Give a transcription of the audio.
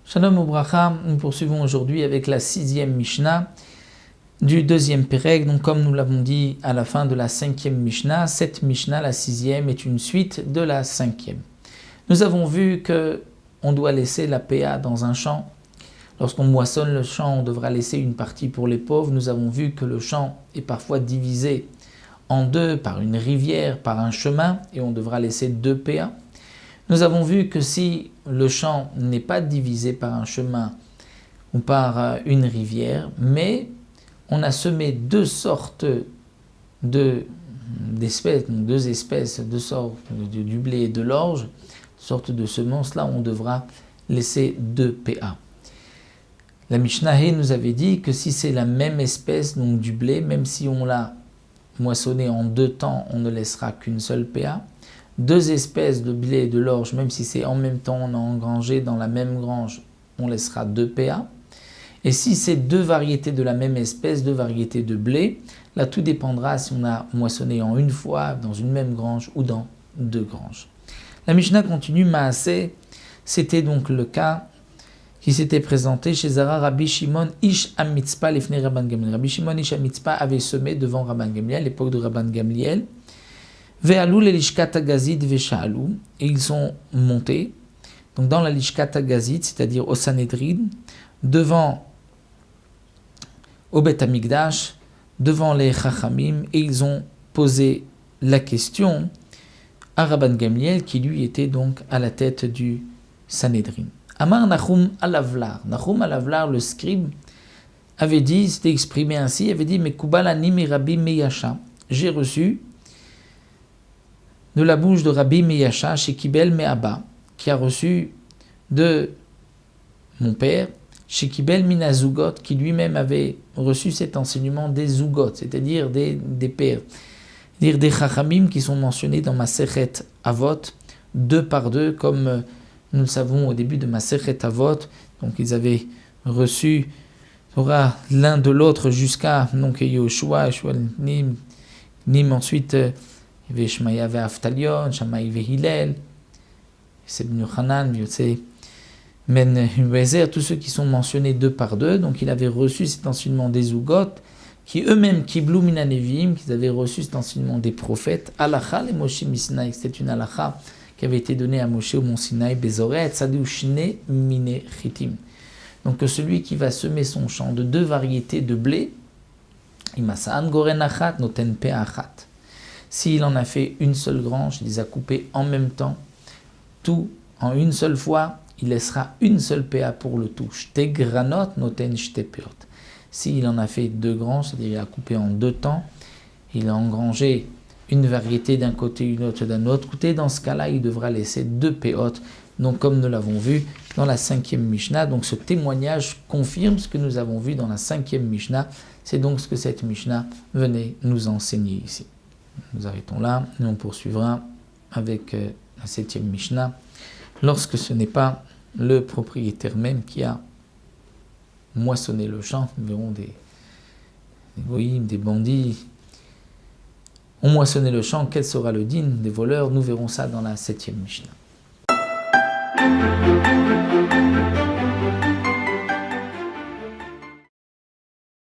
Shalom Ubracha, nous poursuivons aujourd'hui avec la 6e Mishnah du 2e Perek. Donc comme nous l'avons dit à la fin de la 5e Mishnah, cette Mishnah, la 6e, est une suite de la 5e. Nous avons vu qu'on doit laisser la PA dans un champ. Lorsqu'on moissonne le champ, on devra laisser une partie pour les pauvres. Nous avons vu que le champ est parfois divisé en deux par une rivière, par un chemin, et on devra laisser 2 PA. Nous avons vu que si le champ n'est pas divisé par un chemin ou par une rivière, mais on a semé deux sortes d'espèces, deux espèces, deux sortes du blé et de l'orge, sortes de semences, là on devra laisser 2 PA. La Mishnah nous avait dit que si c'est la même espèce, donc du blé, même si on l'a moissonné en 2 temps, on ne laissera qu'une seule PA. 2 espèces de blé et de l'orge, même si c'est en même temps, on a engrangé dans la même grange, on laissera 2 PA. Et si c'est 2 variétés de la même espèce, 2 variétés de blé, là tout dépendra si on a moissonné en une fois, dans une même grange ou dans 2 granges. La Mishnah continue, Maaseh, c'était donc le cas qui s'était présenté chez Zara Rabbi Shimon Ish Amitzpa Lifnei Rabban Gamliel. Rabbi Shimon Ish Amitzpa avait semé devant Rabban Gamliel, à l'époque de Rabban Gamliel. Ve'alou l'elishkat hagazit ve'sha'alou, et ils sont montés donc dans la lishkat hagazit, c'est-à-dire au Sanhedrin, devant au Beth Amikdash, devant les Chachamim, et ils ont posé la question à Rabban Gamliel, qui lui était donc à la tête du Sanhedrin. Amar Nachum Alavlar. Nachum Alavlar, le scribe, avait dit, c'était exprimé ainsi, avait dit, Mekubal ani mi Rabbi Meyasha. J'ai reçu de la bouche de Rabbi Meyasha, chez Kibel Me'aba, qui a reçu de mon père, chez Kibel Minazugot, qui lui-même avait reçu cet enseignement des Zugot, c'est-à-dire des pères, c'est-à-dire des Chachamim qui sont mentionnés dans Masechet Avot, 2 par 2, comme nous le savons au début de Masechet Avot. Donc ils avaient reçu Torah l'un de l'autre jusqu'à donc Yoshua, Nim, ensuite il y avait Shmaya ve'Aftalion, Shammai ve'Hillel, Sebnu Hanan, Yotse, Men Wezer, tous ceux qui sont mentionnés 2 par 2. Donc il avait reçu cet enseignement des Zugot, qui eux-mêmes, Kiblu Minanevim, qu'ils avaient reçu cet enseignement des prophètes. Halacha le Moshe Misinaï, c'était une halacha qui avait été donnée à Moshe au mont Sinaï, Bezoret, Tzadou Shne Mine Chitim. Donc celui qui va semer son champ de 2 variétés de blé, Imasaan Goren Achat, Noten Pe Achat. S'il en a fait une seule grange, il les a coupés en même temps, tout en une seule fois, il laissera une seule PA pour le tout. Shte granot noten shte peot. S'il en a fait 2 granges, c'est-à-dire il a coupé en 2 temps, il a engrangé une variété d'un côté, une autre d'un autre côté. Dans ce cas-là, il devra laisser 2 peot. Donc comme nous l'avons vu dans la 5e Mishnah, donc ce témoignage confirme ce que nous avons vu dans la 5e Mishnah. C'est donc ce que cette Mishnah venait nous enseigner ici. Nous arrêtons là et on poursuivra avec la 7e Mishnah, lorsque ce n'est pas le propriétaire même qui a moissonné le champ. Nous verrons des goïms, des bandits ont moissonné le champ. Quel sera le din des voleurs? Nous verrons ça dans la 7e Mishnah.